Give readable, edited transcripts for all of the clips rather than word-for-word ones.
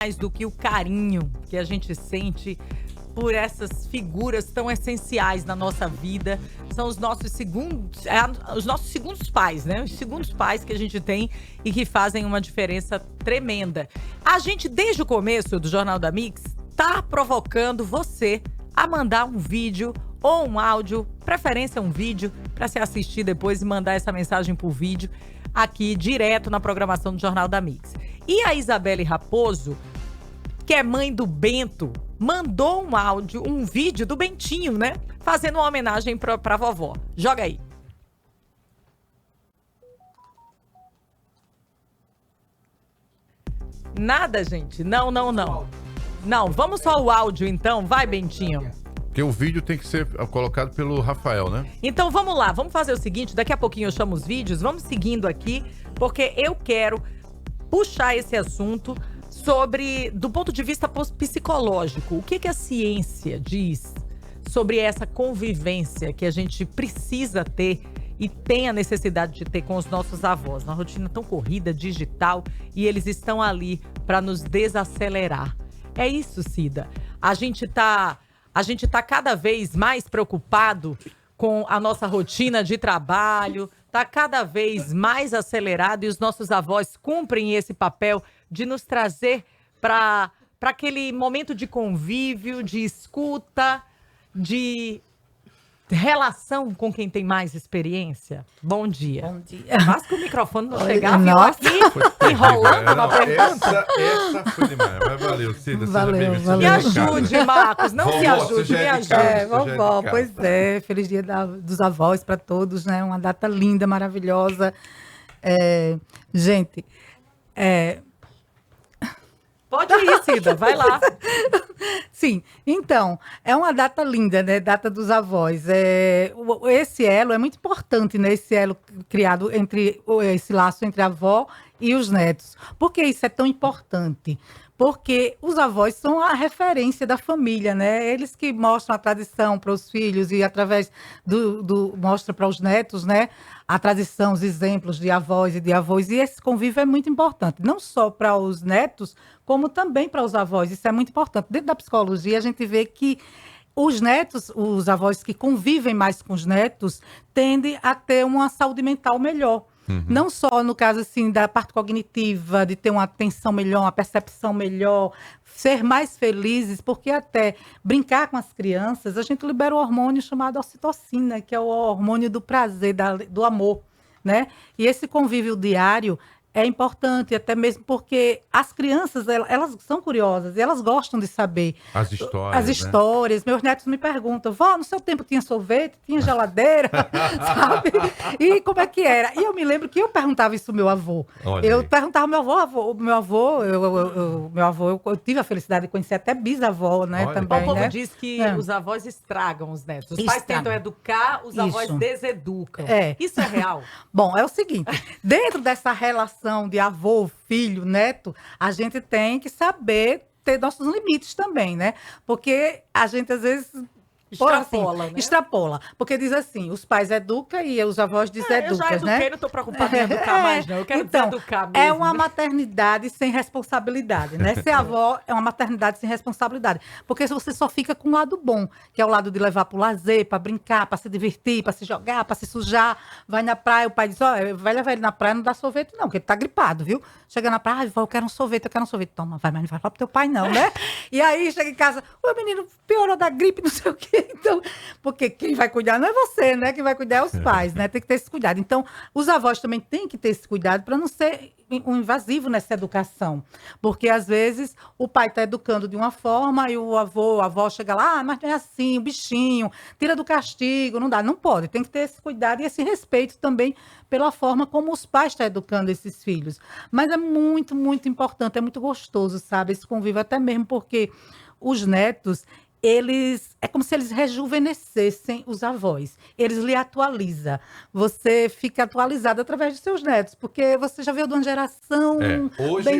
mais do que o carinho que a gente sente por essas figuras tão essenciais na nossa vida. São os nossos segundos pais, né? Os segundos pais que a gente tem e que fazem uma diferença tremenda. A gente, desde o começo do Jornal da Mix, tá provocando você a mandar um vídeo ou um áudio, preferência um vídeo, para se assistir depois e mandar essa mensagem por vídeo aqui direto na programação do Jornal da Mix. E a Isabelle Raposo, que é mãe do Bento, mandou um áudio, um vídeo do Bentinho, né? Fazendo uma homenagem pra vovó. Joga aí. Nada, gente. Não. Não, vamos só o áudio então. Vai, Bentinho. Porque o vídeo tem que ser colocado pelo Rafael, né? Então vamos lá, vamos fazer o seguinte, daqui a pouquinho eu chamo os vídeos, vamos seguindo aqui, porque eu quero puxar esse assunto do ponto de vista psicológico. O que a ciência diz sobre essa convivência que a gente precisa ter e tem a necessidade de ter com os nossos avós? Uma rotina tão corrida, digital, e eles estão ali para nos desacelerar. É isso, Cida. A gente tá cada vez mais preocupado com a nossa rotina de trabalho, tá cada vez mais acelerado, e os nossos avós cumprem esse papel de nos trazer para aquele momento de convívio, de escuta, de relação com quem tem mais experiência. Bom dia. Bom dia. Mas que o microfone não chegava, nossa. eu aqui enrolando uma pergunta. Essa foi demais. Mas valeu, Cida. Valeu. Me ajude, Marcos. Não se Vovó, ajude, você já me é de ajude. casa. Vovó, pois é. Feliz dia dos avós para todos, né? Uma data linda, maravilhosa. Gente, Pode ir, Cida, vai lá. sim, então, é uma data linda, né? Data dos avós. Esse elo é muito importante, né? Esse elo criado esse laço entre a avó e os netos. Por que isso é tão importante? Porque os avós são a referência da família, né? Eles que mostram a tradição para os filhos e através mostra para os netos, né? A tradição, os exemplos de avós e de avós. E esse convívio é muito importante, não só para os netos, como também para os avós. Isso é muito importante. Dentro da psicologia, a gente vê que os netos, os avós que convivem mais com os netos, tendem a ter uma saúde mental melhor. Não só no caso assim da parte cognitiva, de ter uma atenção melhor, uma percepção melhor, ser mais felizes, porque até brincar com as crianças, a gente libera o hormônio chamado ocitocina, que é o hormônio do prazer, do amor, né? E esse convívio diário é importante, até mesmo porque as crianças, elas são curiosas e elas gostam de saber As histórias. as histórias. Meus netos me perguntam: vó, no seu tempo tinha sorvete, tinha geladeira, sabe? E como é que era? E eu me lembro que eu perguntava isso ao meu avô. Olha Eu aí. perguntava ao meu avô, eu tive a felicidade de conhecer até bisavó, né? Olha. Também, O povo né? diz que É. os avós estragam os netos. Os pais Estragam. tentam educar, os avós Isso. deseducam. É. Isso é real? Bom, é o seguinte, dentro dessa relação de avô, filho, neto, a gente tem que saber ter nossos limites também, né? Porque a gente, às vezes... Extrapola, né? Extrapola. Porque diz assim, os pais educam e os avós Eu já deseducam, eduquei, né? não estou preocupada em educar mais, não. Eu quero deseducar mesmo. É uma maternidade sem responsabilidade, né? Ser avó é uma maternidade sem responsabilidade. Porque você só fica com o lado bom, que é o lado de levar para o lazer, para brincar, para se divertir, para se jogar, para se sujar. Vai na praia, o pai diz: ó, vai levar ele na praia, não dá sorvete não, porque ele tá gripado, viu? Chega na praia, vó, eu quero um sorvete. Toma, vai, mas não vai falar pro teu pai não, né? E aí chega em casa, o menino piorou da gripe, não sei o quê. Então, porque quem vai cuidar não é você, né? Quem vai cuidar é os pais, né? Tem que ter esse cuidado. Então, os avós também têm que ter esse cuidado para não ser um invasivo nessa educação. Porque, às vezes, o pai está educando de uma forma e a avó chega lá: mas não é assim, o bichinho, tira do castigo, não dá. Não pode, tem que ter esse cuidado e esse respeito também pela forma como os pais estão educando esses filhos. Mas é muito, muito importante, é muito gostoso, sabe? Esse convívio, até mesmo porque os netos, é como se eles rejuvenescessem os avós. Eles lhe atualizam. Você fica atualizado através de seus netos, porque você já veio de uma geração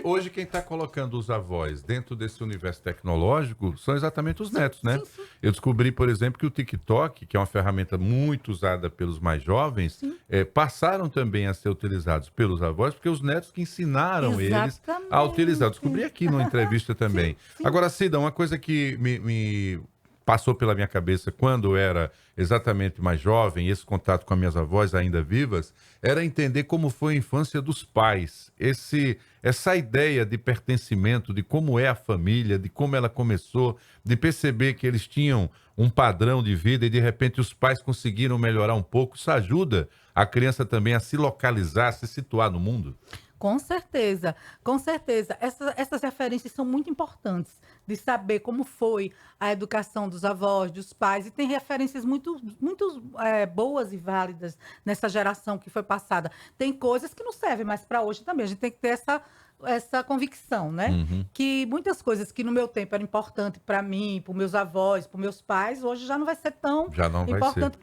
Hoje quem está colocando os avós dentro desse universo tecnológico são exatamente os netos, né? Sim. Eu descobri, por exemplo, que o TikTok, que é uma ferramenta muito usada pelos mais jovens, passaram também a ser utilizados pelos avós, porque os netos que ensinaram eles a utilizar. Eu descobri aqui numa entrevista também. Sim. Agora, Cida, uma coisa que me passou pela minha cabeça quando eu era exatamente mais jovem, esse contato com as minhas avós ainda vivas, era entender como foi a infância dos pais. Essa ideia de pertencimento, de como é a família, de como ela começou, de perceber que eles tinham um padrão de vida e de repente os pais conseguiram melhorar um pouco. Isso ajuda a criança também a se localizar, a se situar no mundo. Com certeza, com certeza. Essas referências são muito importantes de saber como foi a educação dos avós, dos pais. E tem referências muito boas e válidas nessa geração que foi passada. Tem coisas que não servem mais para hoje também. A gente tem que ter essa convicção, né? Que muitas coisas que no meu tempo eram importantes para mim, para meus avós, para meus pais, hoje já não vai ser tão importante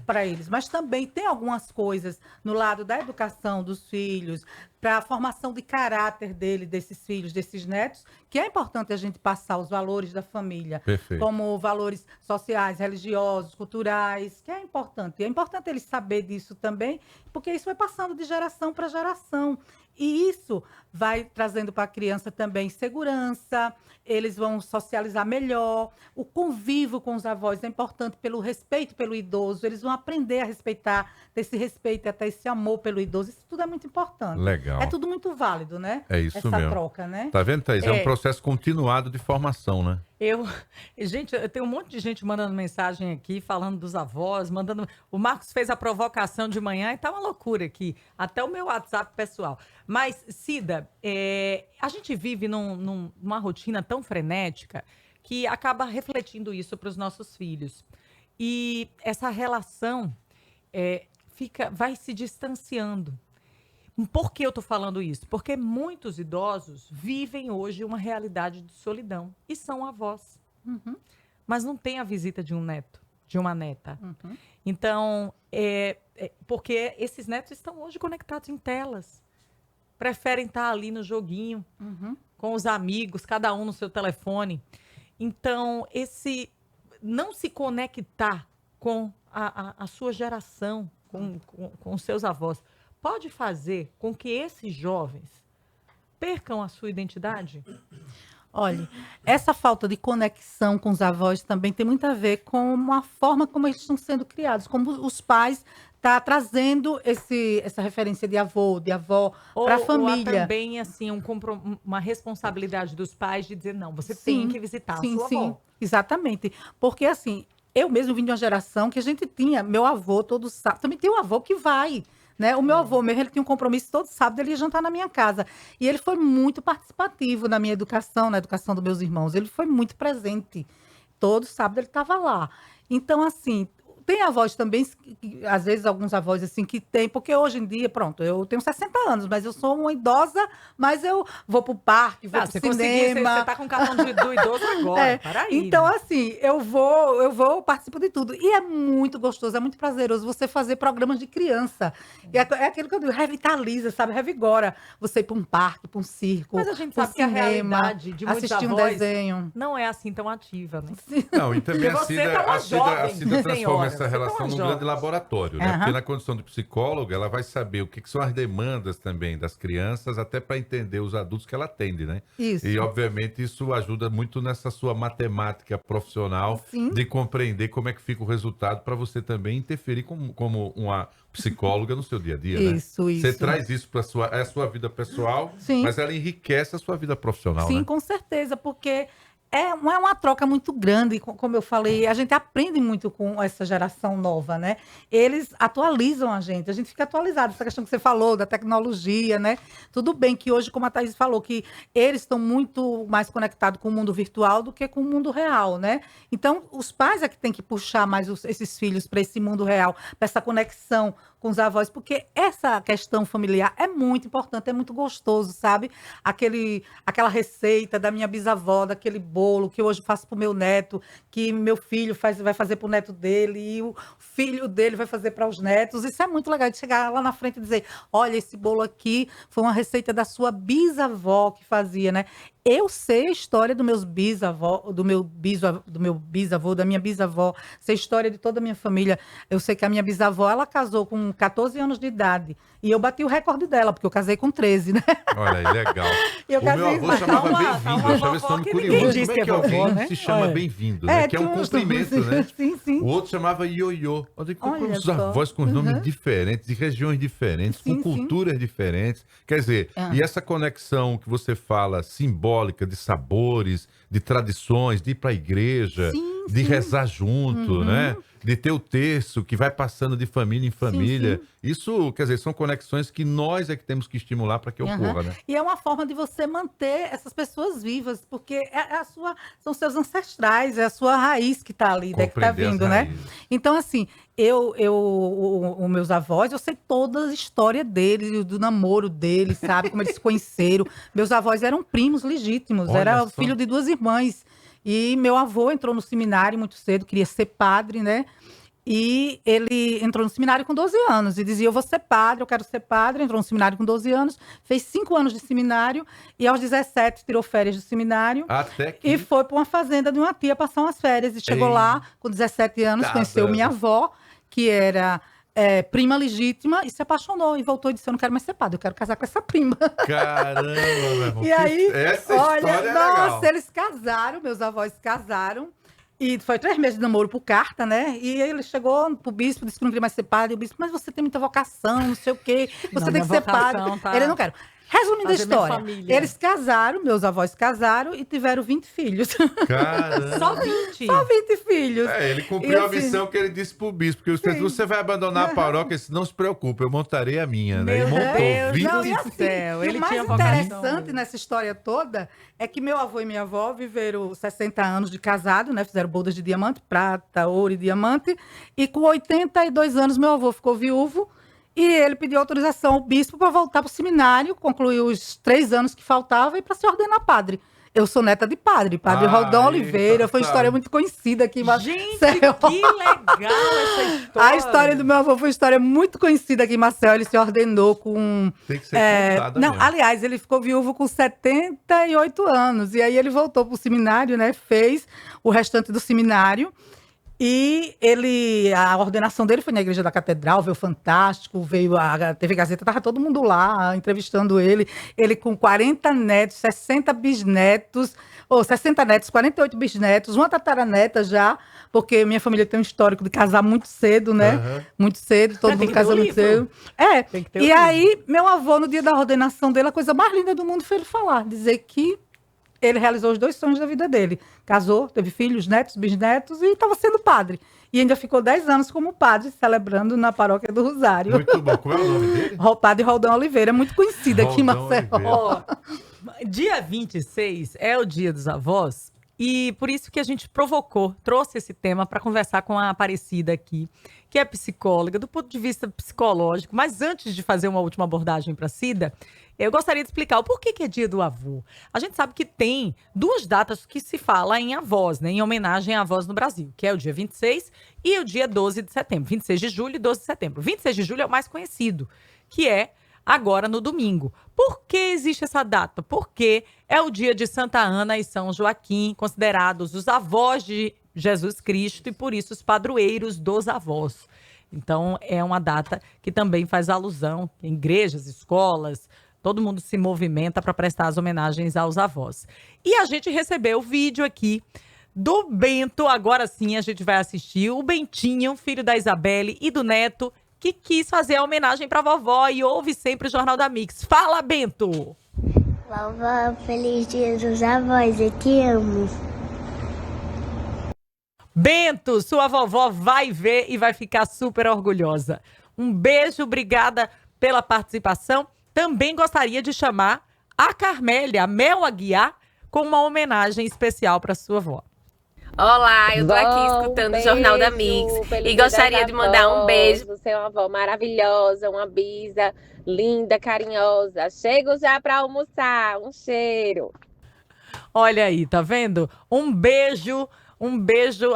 para eles. Mas também tem algumas coisas no lado da educação dos filhos, para a formação de caráter desses filhos, desses netos, que é importante a gente passar os valores da família, como valores sociais, religiosos, culturais, que é importante. E é importante eles saber disso também, porque isso vai passando de geração para geração. E isso vai trazendo para a criança também segurança, eles vão socializar melhor, o convívio com os avós é importante pelo respeito pelo idoso, eles vão aprender a respeitar, ter esse respeito e até esse amor pelo idoso, isso tudo é muito importante. Legal. É tudo muito válido, né? É isso essa mesmo. Troca, né? Tá vendo, Thaís? É um processo continuado de formação, né? Gente, eu tenho um monte de gente mandando mensagem aqui, falando dos avós, o Marcos fez a provocação de manhã e tá uma loucura aqui, até o meu WhatsApp pessoal. Mas, Cida, a gente vive numa rotina tão frenética que acaba refletindo isso para os nossos filhos. E essa relação vai se distanciando. Por que eu estou falando isso? Porque muitos idosos vivem hoje uma realidade de solidão e são avós. Mas não tem a visita de um neto, de uma neta. Então, porque esses netos estão hoje conectados em telas. Preferem estar ali no joguinho, com os amigos, cada um no seu telefone. Então, esse não se conectar com a sua geração, com os seus avós, pode fazer com que esses jovens percam a sua identidade? Olha, essa falta de conexão com os avós também tem muito a ver com a forma como eles estão sendo criados, como os pais estão trazendo essa referência de avô, de avó para a família. Ou há também assim, uma responsabilidade dos pais de dizer, não, você tem que visitar a sua avó. Sim, exatamente. Porque assim, eu mesmo vim de uma geração que a gente tinha, meu avô todo sábado, também tem um avô que vai. Né? O meu avô mesmo, ele tinha um compromisso todo sábado, ele ia jantar na minha casa. E ele foi muito participativo na minha educação, na educação dos meus irmãos. Ele foi muito presente. Todo sábado ele estava lá. Então, assim, tem avós também, às vezes alguns avós assim que tem, porque hoje em dia, pronto, eu tenho 60 anos, mas eu sou uma idosa, mas eu vou pro parque, vou pro cinema. Você tá com o cartão do idoso agora, para aí. Então, assim, eu participo de tudo. E é muito gostoso, é muito prazeroso você fazer programas de criança. E é aquilo que eu digo, revitaliza, sabe? Revigora você ir para um parque, para um circo, mas a gente sabe cinema, que a realidade de muitos assistir um desenho. Não é assim tão ativa, né? Não, e também a Cida transforma essa relação num grande laboratório, né? Porque na condição de psicóloga, ela vai saber o que são as demandas também das crianças, até para entender os adultos que ela atende, né? Isso. E, obviamente, isso ajuda muito nessa sua matemática profissional de compreender como é que fica o resultado para você também interferir como uma psicóloga no seu dia a dia, né? Isso. Você traz isso para a sua vida pessoal, mas ela enriquece a sua vida profissional, né? Sim, com certeza, porque é uma troca muito grande, como eu falei, a gente aprende muito com essa geração nova, né? Eles atualizam a gente fica atualizado, essa questão que você falou da tecnologia, né? Tudo bem que hoje, como a Thaís falou, que eles estão muito mais conectados com o mundo virtual do que com o mundo real, né? Então, os pais é que têm que puxar mais esses filhos para esse mundo real, para essa conexão com os avós, porque essa questão familiar é muito importante, é muito gostoso, sabe? Aquela receita da minha bisavó, daquele bolo que hoje eu faço para o meu neto, que meu filho vai fazer para o neto dele, e o filho dele vai fazer para os netos. Isso é muito legal, de chegar lá na frente e dizer, olha, esse bolo aqui foi uma receita da sua bisavó que fazia, né? Eu sei a história do meu bisavô, da minha bisavó, sei a história de toda a minha família. Eu sei que a minha bisavó, ela casou com 14 anos de idade. E eu bati o recorde dela, porque eu casei com 13, né? Olha aí, legal. Eu O meu avô chamava Bem-vindo. Eu achava esse nome curioso. diz Como é que que é alguém vovó, né? se chama Olha. Bem-vindo, né? Que é um cumprimento, né? Sim, sim. O outro chamava ioiô. Olha, com Olha os só. avós com nomes diferentes, de regiões diferentes, Sim, com sim. culturas diferentes. Quer dizer, e essa conexão que você fala, simbólica, de sabores, de tradições, de ir para a igreja, Sim, de sim. rezar junto, né? De ter o terço que vai passando de família em família. Isso, quer dizer, são conexões que nós é que temos que estimular para que ocorra, né? E é uma forma de você manter essas pessoas vivas, porque são seus ancestrais, é a sua raiz que está ali, né, que está Compreender as vindo, né? raízes. Então, assim, os meus avós, eu sei toda a história deles, do namoro deles, sabe? Como eles se conheceram. Meus avós eram primos legítimos, Olha era só. filho de 2 irmãs. E meu avô entrou no seminário muito cedo, queria ser padre, né? E ele entrou no seminário com 12 anos e dizia, eu vou ser padre, eu quero ser padre. Entrou no seminário com 12 anos, fez 5 anos de seminário e aos 17 tirou férias do seminário Até que... e foi para uma fazenda de uma tia passar umas férias. E chegou lá com 17 anos, conheceu minha avó, que era prima legítima, e se apaixonou. E voltou e disse, eu não quero mais ser padre, eu quero casar com essa prima. Caramba, meu irmão. E aí, Essa olha, história é nossa, legal. eles casaram, meus avós casaram. E foi 3 meses de namoro por carta, né? E aí ele chegou pro bispo, disse que não queria mais ser padre. E o bispo, mas você tem muita vocação, não sei o quê. Você Não, tem que ser minha padre. vocação tá- Ele não quero. Resumindo a fazer minha história, família. eles casaram, meus avós casaram e tiveram 20 filhos. Caramba. Só 20. Só 20 filhos. Ele cumpriu E a assim, missão que ele disse pro bispo, porque Sim. você vai abandonar a paróquia, não se preocupe, eu montarei a minha, né? Meu E montou Deus 20. Não, e do assim, céu, e ele o mais tinha vocação. interessante nessa história toda é que meu avô e minha avó viveram 60 anos de casado, né? Fizeram bodas de diamante, prata, ouro e diamante. E com 82 anos, meu avô ficou viúvo. E ele pediu autorização ao bispo para voltar para o seminário, concluir os 3 anos que faltavam e para se ordenar padre. Eu sou neta de padre Raldão Oliveira. Foi uma história muito conhecida aqui em Maceió. Gente, que legal essa história. A história do meu avô foi uma história muito conhecida aqui em Maceió. Ele se ordenou com... Tem que ser contada não, mesmo. aliás, ele ficou viúvo com 78 anos. E aí ele voltou para o seminário, né? Fez o restante do seminário. E a ordenação dele foi na igreja da catedral, veio fantástico, veio a TV Gazeta, estava todo mundo lá entrevistando ele. Ele com 40 netos, 60 bisnetos, ou 60 netos, 48 bisnetos, uma tataraneta já, porque minha família tem um histórico de casar muito cedo, né? Aham. Muito cedo, todo Tem mundo que ter casa o muito livro. cedo. Tem que ter E o aí, meu avô, no dia da ordenação dele, a coisa mais linda do mundo foi ele falar, dizer que ele realizou os 2 sonhos da vida dele. Casou, teve filhos, netos, bisnetos e estava sendo padre. E ainda ficou 10 anos como padre, celebrando na paróquia do Rosário. Muito bom. Como é o nome dele? Padre Raldão Oliveira, muito conhecido aqui em Raldão Maceió. Oliveira. Ó, dia 26 é o dia dos avós e por isso que a gente trouxe esse tema para conversar com a Aparecida aqui, que é psicóloga, do ponto de vista psicológico. Mas antes de fazer uma última abordagem para Cida, eu gostaria de explicar o porquê que é dia do avô. A gente sabe que tem 2 datas que se fala em avós, né, em homenagem a avós no Brasil, que é o dia 26 e o dia 12 de setembro. 26 de julho e 12 de setembro. 26 de julho é o mais conhecido, que é agora no domingo. Por que existe essa data? Porque é o dia de Santa Ana e São Joaquim, considerados os avós de Jesus Cristo e por isso os padroeiros dos avós. Então é uma data que também faz alusão em igrejas, escolas, todo mundo se movimenta para prestar as homenagens aos avós. E a gente recebeu o vídeo aqui do Bento, agora sim a gente vai assistir, o Bentinho, filho da Isabelle e do neto, que quis fazer a homenagem para a vovó e ouve sempre o Jornal da Mix. Fala, Bento! Vovó, feliz dia dos avós, eu te amo. Bento, sua vovó vai ver e vai ficar super orgulhosa. Um beijo, obrigada pela participação. Também gostaria de chamar a Carmélia, a Mel Aguiar, com uma homenagem especial para sua avó. Olá, eu tô aqui Bom, escutando o Jornal da Mix feliz e dia gostaria das de mandar um avós. beijo. Você é uma avó maravilhosa, uma bisa linda, carinhosa. Chego já pra almoçar. Um cheiro. Olha aí, tá vendo? Um beijo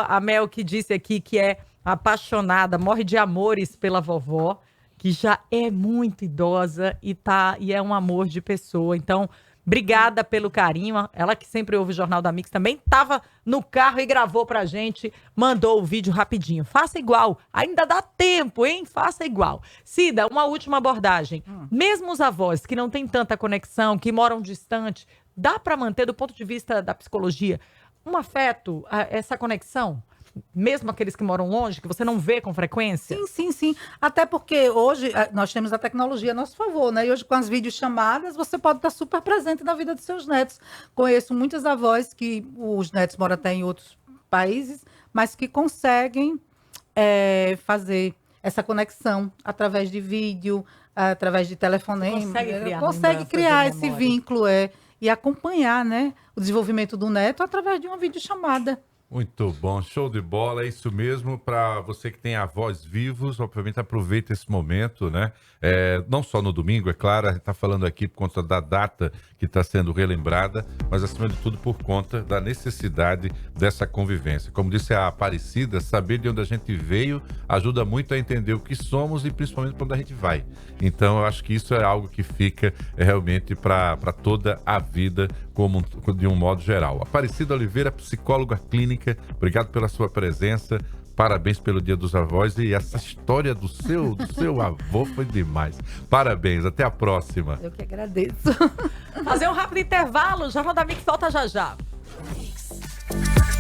a Mel que disse aqui que é apaixonada, morre de amores pela vovó, que já é muito idosa e é um amor de pessoa. Então, obrigada pelo carinho. Ela que sempre ouve o Jornal da Mix também estava no carro e gravou pra gente, mandou o vídeo rapidinho. Faça igual, ainda dá tempo, hein? Faça igual. Cida, uma última abordagem. Mesmo os avós que não têm tanta conexão, que moram distante, dá para manter, do ponto de vista da psicologia, um afeto, essa conexão? Mesmo aqueles que moram longe, que você não vê com frequência? Sim, sim, sim. Até porque hoje nós temos a tecnologia a nosso favor, né? E hoje com as videochamadas você pode estar super presente na vida dos seus netos. Conheço muitas avós que os netos moram até em outros países, mas que conseguem fazer essa conexão através de vídeo, através de telefonema. Consegue criar lembranças e esse memórias. vínculo e acompanhar, né, o desenvolvimento do neto através de uma videochamada. Muito bom, show de bola, é isso mesmo. Para você que tem avós vivos, obviamente aproveita esse momento, né? Não só no domingo, é claro, a gente está falando aqui por conta da data que está sendo relembrada, mas acima de tudo por conta da necessidade dessa convivência. Como disse a Aparecida, saber de onde a gente veio ajuda muito a entender o que somos e principalmente para onde a gente vai. Então eu acho que isso é algo que fica realmente para toda a vida, de um modo geral. Aparecida Oliveira, psicóloga clínica, obrigado pela sua presença. Parabéns pelo Dia dos Avós e essa história do seu avô foi demais. Parabéns, até a próxima. Eu que agradeço. Fazer um rápido intervalo, o Jornal da Mix volta já já.